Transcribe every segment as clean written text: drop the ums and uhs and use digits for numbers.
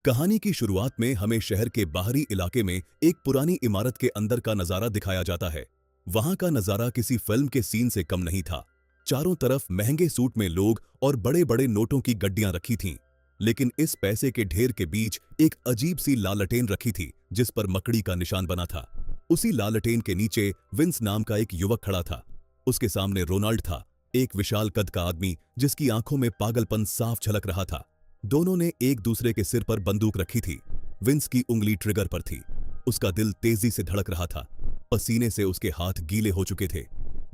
कहानी की शुरुआत में हमें शहर के बाहरी इलाके में एक पुरानी इमारत के अंदर का नजारा दिखाया जाता है। वहां का नजारा किसी फिल्म के सीन से कम नहीं था। चारों तरफ महंगे सूट में लोग और बड़े बड़े नोटों की गड्डियां रखी थीं। लेकिन इस पैसे के ढेर के बीच एक अजीब सी लालटेन रखी थी जिस पर मकड़ी का निशान बना था। उसी लालटेन के नीचे विंस नाम का एक युवक खड़ा था। उसके सामने रोनाल्ड था, एक विशाल कद का आदमी जिसकी आंखों में पागलपन साफ झलक रहा था। दोनों ने एक दूसरे के सिर पर बंदूक रखी थी। विंस की उंगली ट्रिगर पर थी। उसका दिल तेजी से धड़क रहा था। पसीने से उसके हाथ गीले हो चुके थे।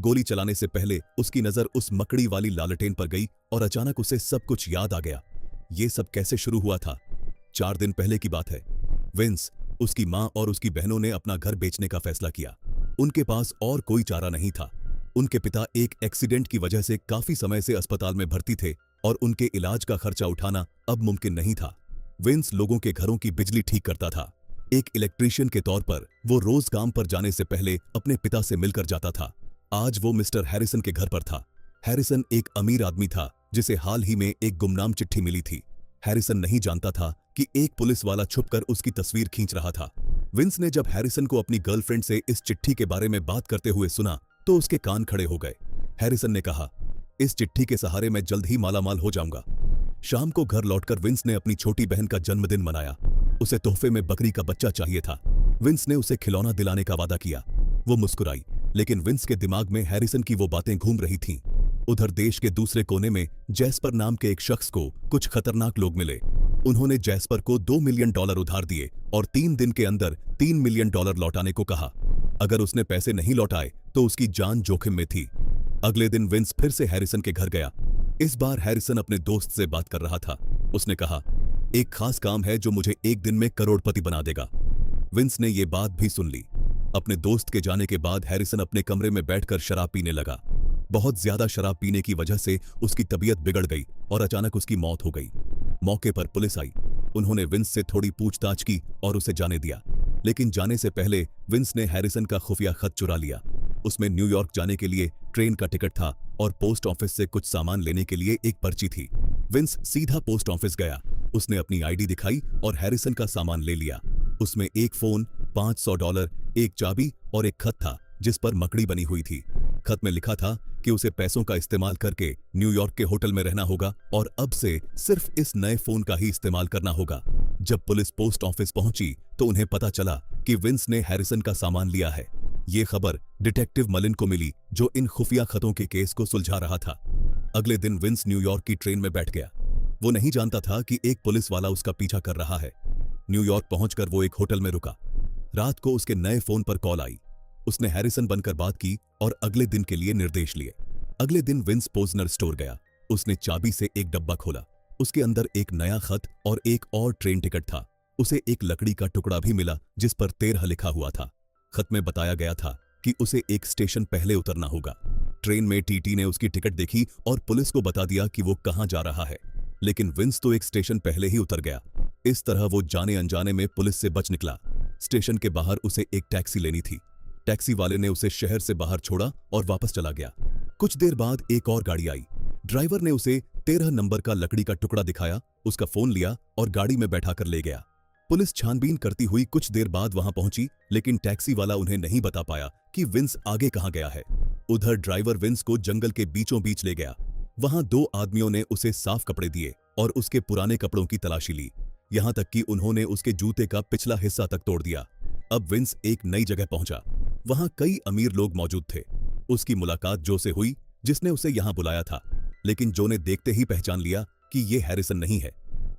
गोली चलाने से पहले उसकी नजर उस मकड़ी वाली लालटेन पर गई और अचानक उसे सब कुछ याद आ गया। ये सब कैसे शुरू हुआ था? 4 दिन पहले की बात है। विंस, उसकी मां और उसकी बहनों ने अपना घर बेचने का फैसला किया। उनके पास और कोई चारा नहीं था। उनके पिता एक एक्सीडेंट की वजह से काफी समय से अस्पताल में भर्ती थे और उनके इलाज का खर्चा उठाना अब मुमकिन नहीं था। विंस लोगों के घरों की बिजली ठीक करता था। एक इलेक्ट्रीशियन के तौर पर वो रोज काम पर जाने से पहले अपने पिता से मिलकर जाता था। आज वो मिस्टर हैरिसन के घर पर था। हैरिसन एक अमीर आदमी था जिसे हाल ही में एक गुमनाम चिट्ठी मिली थी। हैरिसन नहीं जानता था कि एक पुलिस वाला छुपकर उसकी तस्वीर खींच रहा था। विंस ने जब हैरिसन को अपनी गर्लफ्रेंड से इस चिट्ठी के बारे में बात करते हुए सुना तो उसके कान खड़े हो गए। हैरिसन ने कहा, इस चिट्ठी के सहारे मैं जल्द ही मालामाल हो जाऊंगा। शाम को घर लौटकर विंस ने अपनी छोटी बहन का जन्मदिन मनाया। उसे तोहफे में बकरी का बच्चा चाहिए था। विंस ने उसे खिलौना दिलाने का वादा किया। वो मुस्कुराई, लेकिन विंस के दिमाग में हैरिसन की वो बातें घूम रही थीं। उधर देश के दूसरे कोने में जैस्पर नाम के एक शख्स को कुछ खतरनाक लोग मिले। उन्होंने जैस्पर को $2 मिलियन उधार दिए और 3 दिन के अंदर $3 मिलियन लौटाने को कहा। अगर उसने पैसे नहीं लौटाए तो उसकी जान जोखिम में थी। अगले दिन विंस फिर से हैरिसन के घर गया। इस बार हैरिसन अपने दोस्त से बात कर रहा था। उसने कहा, एक खास काम है जो मुझे एक दिन में करोड़पति बना देगा। विंस ने ये बात भी सुन ली। अपने दोस्त के जाने के बाद हैरिसन अपने कमरे में बैठकर शराब पीने लगा। बहुत ज्यादा शराब पीने की वजह से उसकी तबीयत बिगड़ गई और अचानक उसकी मौत हो गई। मौके पर पुलिस आई। उन्होंने विंस से थोड़ी पूछताछ की और उसे जाने दिया। लेकिन जाने से पहले विंस ने हैरिसन का खुफिया खत चुरा लिया। उसमें न्यूयॉर्क जाने के लिए ट्रेन का टिकट था और पोस्ट ऑफिस से कुछ सामान लेने के लिए एक पर्ची थी। विंस सीधा पोस्ट ऑफिस गया। उसने अपनी आईडी दिखाई और हैरिसन का सामान ले लिया। उसमें एक फोन, $500, एक चाबी और एक खत था जिस पर मकड़ी बनी हुई थी। खत में लिखा था कि उसे पैसों का इस्तेमाल करके न्यूयॉर्क के होटल में रहना होगा और अब से सिर्फ इस नए फोन का ही इस्तेमाल करना होगा। जब पुलिस पोस्ट ऑफिस पहुंची तो उन्हें पता चला कि विंस ने हैरिसन का सामान लिया है। ये खबर डिटेक्टिव मलिन को मिली जो इन खुफिया खतों के केस को सुलझा रहा था। अगले दिन विंस न्यूयॉर्क की ट्रेन में बैठ गया। वो नहीं जानता था कि एक पुलिस वाला उसका पीछा कर रहा है। न्यूयॉर्क पहुंचकर वो एक होटल में रुका। रात को उसके नए फोन पर कॉल आई। उसने हैरिसन बनकर बात की और अगले दिन के लिए निर्देश लिए। अगले दिन विंस पोजनर स्टोर गया। उसने चाबी से एक डब्बा खोला। उसके अंदर एक नया खत और एक और ट्रेन टिकट था। उसे एक लकड़ी का टुकड़ा भी मिला जिस पर 13 लिखा हुआ था। खत में बताया गया था कि उसे एक स्टेशन पहले उतरना होगा। ट्रेन में टीटी ने उसकी टिकट देखी और पुलिस को बता दिया कि वो कहां जा रहा है। लेकिन विंस तो एक स्टेशन पहले ही उतर गया। इस तरह वो जाने अनजाने में पुलिस से बच निकला। स्टेशन के बाहर उसे एक टैक्सी लेनी थी। टैक्सी वाले ने उसे शहर से बाहर छोड़ा और वापस चला गया। कुछ देर बाद एक और गाड़ी आई। ड्राइवर ने उसे 13 नंबर का लकड़ी का टुकड़ा दिखाया, उसका फोन लिया और गाड़ी में बैठाकर ले गया। पुलिस छानबीन करती हुई कुछ देर बाद वहां पहुंची, लेकिन टैक्सी वाला उन्हें नहीं बता पाया कि विंस आगे कहां गया है। उधर ड्राइवर विंस को जंगल के बीचों बीच ले गया। वहां 2 आदमियों ने उसे साफ कपड़े दिए और उसके पुराने कपड़ों की तलाशी ली, यहां तक कि उन्होंने उसके जूते का पिछला हिस्सा तक तोड़ दिया। अब विंस एक नई जगह पहुंचा। वहां कई अमीर लोग मौजूद थे। उसकी मुलाकात जो से हुई जिसने उसे यहां बुलाया था, लेकिन जो ने देखते ही पहचान लिया कि ये हैरिसन नहीं है।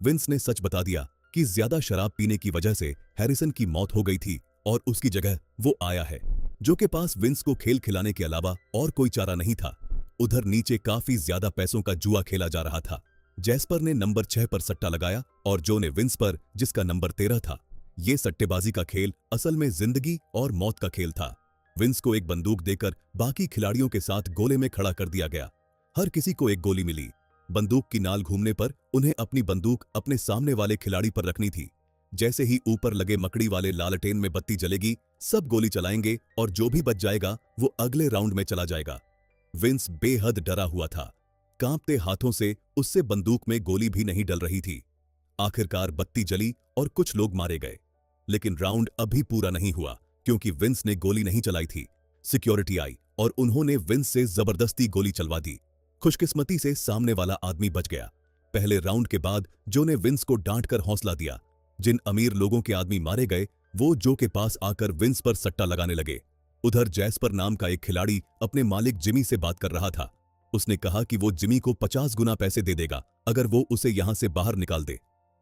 विंस ने सच बता दिया कि ज्यादा शराब पीने की वजह से हैरिसन की मौत हो गई थी और उसकी जगह वो आया है, जो के पास विंस को खेल खिलाने के अलावा और कोई चारा नहीं था। उधर नीचे काफी ज्यादा पैसों का जुआ खेला जा रहा था। जैस्पर ने नंबर 6 पर सट्टा लगाया और जो ने विंस पर, जिसका नंबर 13 था। ये सट्टेबाजी का खेल असल में जिंदगी और मौत का खेल था। विंस को एक बंदूक देकर बाकी खिलाड़ियों के साथ गोले में खड़ा कर दिया गया। हर किसी को एक गोली मिली। बंदूक की नाल घूमने पर उन्हें अपनी बंदूक अपने सामने वाले खिलाड़ी पर रखनी थी। जैसे ही ऊपर लगे मकड़ी वाले लालटेन में बत्ती जलेगी, सब गोली चलाएंगे और जो भी बच जाएगा वो अगले राउंड में चला जाएगा। विंस बेहद डरा हुआ था। कांपते हाथों से उससे बंदूक में गोली भी नहीं डल रही थी। आखिरकार बत्ती जली और कुछ लोग मारे गए। लेकिन राउंड अभी पूरा नहीं हुआ, क्योंकि विंस ने गोली नहीं चलाई थी। सिक्योरिटी आई और उन्होंने विंस से जबरदस्ती गोली चलवा दी। खुशकिस्मती से सामने वाला आदमी बच गया। पहले राउंड के बाद जो ने विंस को डांटकर हौसला दिया। जिन अमीर लोगों के आदमी मारे गए वो जो के पास आकर विंस पर सट्टा लगाने लगे। उधर जैस्पर नाम का एक खिलाड़ी अपने मालिक जिमी से बात कर रहा था। उसने कहा कि वो जिमी को 50 गुना पैसे दे देगा अगर वो उसे यहां से बाहर निकाल दे।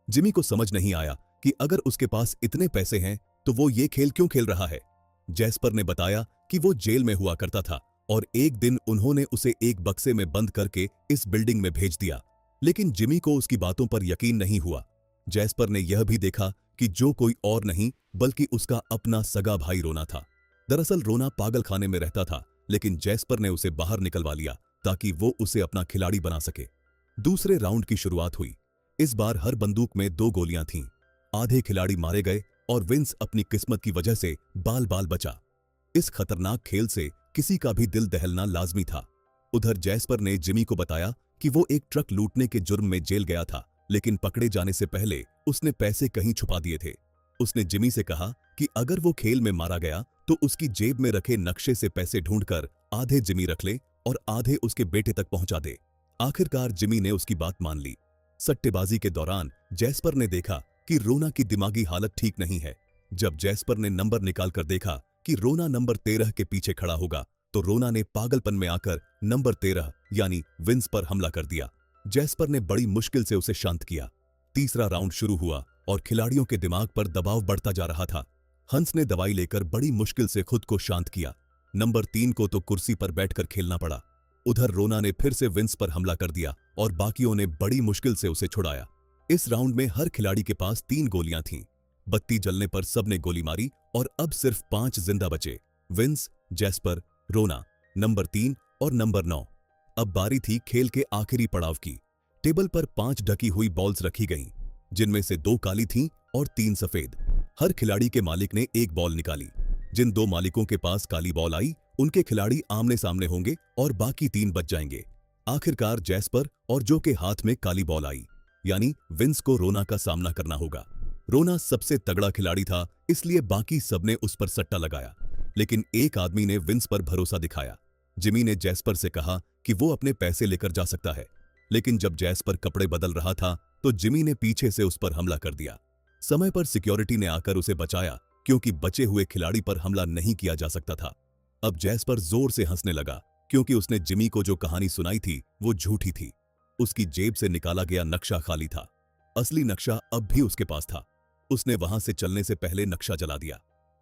जिमी को समझ नहीं आया कि अगर उसके पास इतने पैसे हैं तो वो ये खेल क्यों खेल रहा है। जैस्पर ने बताया कि वो जेल में हुआ करता था और एक दिन उन्होंने उसे एक बक्से में बंद करके इस बिल्डिंग में भेज दिया। लेकिन जिमी को उसकी बातों पर यकीन नहीं हुआ। जैस्पर ने यह भी देखा कि जो कोई और नहीं बल्कि उसका अपना सगा भाई रोना था। दरअसल रोना पागल खाने में रहता था, लेकिन जैस्पर ने उसे बाहर निकलवा लिया ताकि वो उसे अपना खिलाड़ी बना सके। दूसरे राउंड की शुरुआत हुई। इस बार हर बंदूक में 2 गोलियां थीं। आधे खिलाड़ी मारे गए और विंस अपनी किस्मत की वजह से बाल बाल बचा। इस खतरनाक खेल से किसी का भी दिल दहलना लाजमी था। उधर जैस्पर ने जिमी को बताया कि वो एक ट्रक लूटने के जुर्म में जेल गया था, लेकिन पकड़े जाने से पहले उसने पैसे कहीं छुपा दिए थे। उसने जिमी से कहा कि अगर वो खेल में मारा गया तो उसकी जेब में रखे नक्शे से पैसे ढूंढकर आधे जिमी रख ले और आधे उसके बेटे तक पहुंचा दे। आखिरकार जिमी ने उसकी बात मान ली। सट्टेबाजी के दौरान जैस्पर ने देखा कि रोना की दिमागी हालत ठीक नहीं है। जब जैस्पर ने नंबर निकालकर देखा कि रोना नंबर 13 के पीछे खड़ा होगा तो रोना ने पागलपन में आकर नंबर 13 यानी विंस पर हमला कर दिया। जैस्पर ने बड़ी मुश्किल से उसे शांत किया। तीसरा राउंड शुरू हुआ और खिलाड़ियों के दिमाग पर दबाव बढ़ता जा रहा था। हंस ने दवाई लेकर बड़ी मुश्किल से खुद को शांत किया। नंबर 3 को तो कुर्सी पर बैठकर खेलना पड़ा। उधर रोना ने फिर से विंस पर हमला कर दिया और बाकियों ने बड़ी मुश्किल से उसे छुड़ाया। इस राउंड में हर खिलाड़ी के पास 3 गोलियां थीं। बत्ती जलने पर सबने गोली मारी और अब सिर्फ 5 जिंदा बचे। विंस, जैस्पर, रोना, नंबर 3 और नंबर 9। अब बारी थी खेल के आखिरी पड़ाव की। टेबल पर 5 ढकी हुई बॉल्स रखी गईं, जिनमें से 2 काली थीं और 3 सफेद। हर खिलाड़ी के मालिक ने एक बॉल निकाली। जिन 2 मालिकों के पास काली बॉल आई उनके खिलाड़ी आमने सामने होंगे और बाकी 3 बच जाएंगे। आखिरकार जैस्पर और जो के हाथ में काली बॉल आई, यानी विंस को रोना का सामना करना होगा। रोना सबसे तगड़ा खिलाड़ी था, इसलिए बाकी सबने उस पर सट्टा लगाया। लेकिन एक आदमी ने विंस पर भरोसा दिखाया। जिमी ने जैस्पर से कहा कि वो अपने पैसे लेकर जा सकता है। लेकिन जब जैस्पर कपड़े बदल रहा था तो जिमी ने पीछे से उस पर हमला कर दिया। समय पर सिक्योरिटी ने आकर उसे बचाया, क्योंकि बचे हुए खिलाड़ी पर हमला नहीं किया जा सकता था। अब जैस्पर जोर से हंसने लगा, क्योंकि उसने जिमी को जो कहानी सुनाई थी वो झूठी थी। उसकी जेब से निकाला गया नक्शा खाली था। असली नक्शा अब भी उसके पास था। उसने वहां से चलने से पहले नक्शा जला दिया।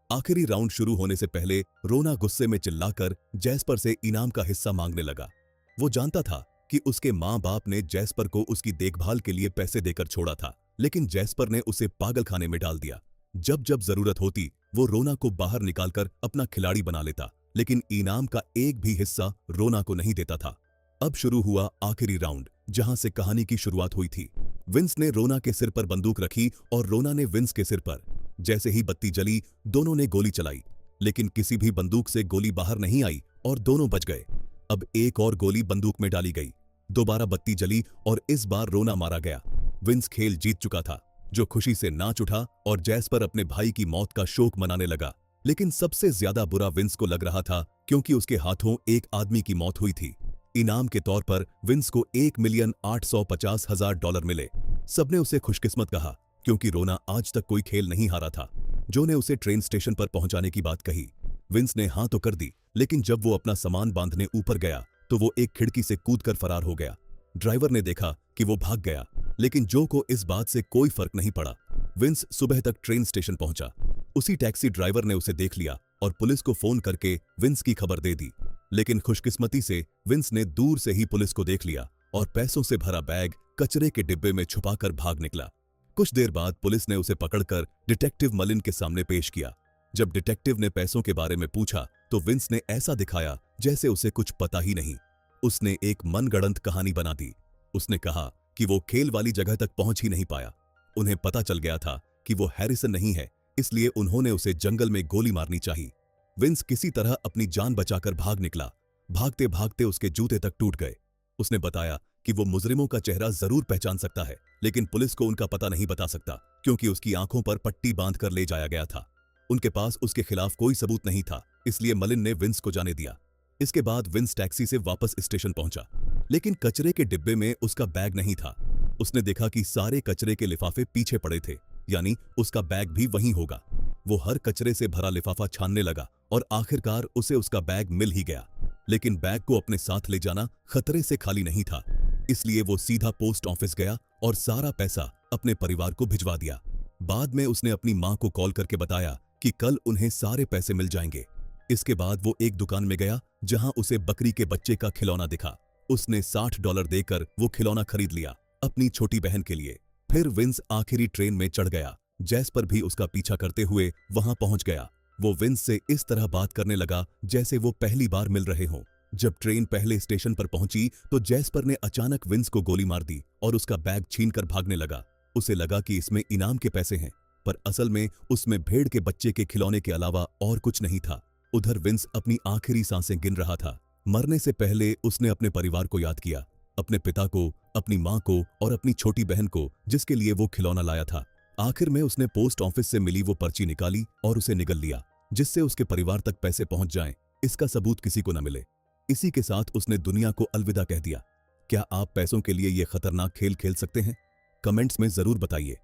आखिरी राउंड शुरू होने से पहले रोना गुस्से में चिल्लाकर जैस्पर से इनाम का हिस्सा मांगने लगा। वो जानता था कि उसके माँ बाप ने जैस्पर को उसकी देखभाल के लिए पैसे देकर छोड़ा था, लेकिन जैस्पर ने उसे पागलखाने में डाल दिया। जब जब जरूरत होती वो रोना को बाहर निकालकर अपना खिलाड़ी बना लेता, लेकिन इनाम का एक भी हिस्सा रोना को नहीं देता था। अब शुरू हुआ आखिरी राउंड, जहां से कहानी की शुरुआत हुई थी। विंस ने रोना के सिर पर बंदूक रखी और रोना ने विंस के सिर पर। जैसे ही बत्ती जली दोनों ने गोली चलाई, लेकिन किसी भी बंदूक से गोली बाहर नहीं आई और दोनों बच गए। अब एक और गोली बंदूक में डाली गई। दोबारा बत्ती जली और इस बार रोना मारा गया। विंस खेल जीत चुका था, जो खुशी से नाच उठा और जैस्पर अपने भाई की मौत का शोक मनाने लगा। लेकिन सबसे ज्यादा बुरा विंस को लग रहा था, क्योंकि उसके हाथों एक आदमी की मौत हुई थी। इनाम के तौर पर विंस को $1,850,000 मिले। सबने उसे खुशकिस्मत कहा, क्योंकि रोना आज तक कोई खेल नहीं हारा था। जो ने उसे ट्रेन स्टेशन पर पहुंचाने की बात कही। विंस ने हाँ तो कर दी, लेकिन जब वो अपना सामान बांधने ऊपर गया तो वो एक खिड़की से कूदकर फरार हो गया। ड्राइवर ने देखा कि वो भाग गया, लेकिन जो को इस बात से कोई फर्क नहीं पड़ा। विंस सुबह तक ट्रेन स्टेशन पहुंचा। उसी टैक्सी ड्राइवर ने उसे देख लिया और पुलिस को फोन करके विंस की खबर दे दी। लेकिन खुशकिस्मती से विंस ने दूर से ही पुलिस को देख लिया और पैसों से भरा बैग कचरे के डिब्बे में छुपाकर भाग निकला। कुछ देर बाद पुलिस ने उसे पकड़कर डिटेक्टिव मलिन के सामने पेश किया। जब डिटेक्टिव ने पैसों के बारे में पूछा तो विंस ने ऐसा दिखाया जैसे उसे कुछ पता ही नहीं। उसने एक मनगढ़ंत कहानी बना दी। उसने कहा कि वो खेल वाली जगह तक पहुंच ही नहीं पाया। उन्हें पता चल गया था कि वो हैरिसन नहीं है, इसलिए उन्होंने उसे जंगल में गोली मारनी चाहिए। विंस किसी तरह अपनी जान बचाकर भाग निकला। भागते भागते उसके जूते तक टूट गए। उसने बताया कि वो मुजरिमों का चेहरा जरूर पहचान सकता है, लेकिन पुलिस को उनका पता नहीं बता सकता क्योंकि उसकी आंखों पर पट्टी बांधकर ले जाया गया था। उनके पास उसके खिलाफ कोई सबूत नहीं था, इसलिए मलिन ने विंस को जाने दिया। इसके बाद विंस टैक्सी से वापस स्टेशन पहुंचा, लेकिन कचरे के डिब्बे में उसका बैग नहीं था। उसने देखा कि सारे कचरे के लिफाफे पीछे पड़े थे, यानी उसका बैग भी वहीं होगा। वो हर कचरे से भरा लिफाफा छानने लगा और आखिरकार उसे उसका बैग मिल ही गया। लेकिन बैग को अपने साथ ले जाना खतरे से खाली नहीं था, इसलिए वो सीधा पोस्ट ऑफिस गया और सारा पैसा अपने परिवार को भिजवा दिया। बाद में उसने अपनी मां को कॉल करके बताया कि कल उन्हें सारे पैसे मिल जाएंगे। इसके बाद वो एक दुकान में गया जहां उसे बकरी के बच्चे का खिलौना दिखा। उसने $60 देकर वो खिलौना खरीद लिया अपनी छोटी बहन के लिए। फिर विंस आखिरी ट्रेन में चढ़ गया। जैस्पर भी उसका पीछा करते हुए वहां पहुंच गया। वो विंस से इस तरह बात करने लगा जैसे वो पहली बार मिल रहे हों। जब ट्रेन पहले स्टेशन पर पहुंची तो जैस्पर ने अचानक विंस को गोली मार दी और उसका बैग छीनकर भागने लगा। उसे लगा कि इसमें इनाम के पैसे हैं, पर असल में उसमें भेड़ के बच्चे के खिलौने के अलावा और कुछ नहीं था। उधर विंस अपनी आखिरी सांसें गिन रहा था। मरने से पहले उसने अपने परिवार को याद किया, अपने पिता को, अपनी मां को और अपनी छोटी बहन को जिसके लिए वो खिलौना लाया था। आखिर में उसने पोस्ट ऑफिस से मिली वो पर्ची निकाली और उसे निगल लिया, जिससे उसके परिवार तक पैसे पहुंच जाएं, इसका सबूत किसी को न मिले। इसी के साथ उसने दुनिया को अलविदा कह दिया। क्या आप पैसों के लिए ये खतरनाक खेल खेल सकते हैं? कमेंट्स में जरूर बताइए।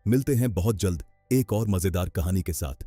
मिलते हैं बहुत जल्द एक और मजेदार कहानी के साथ।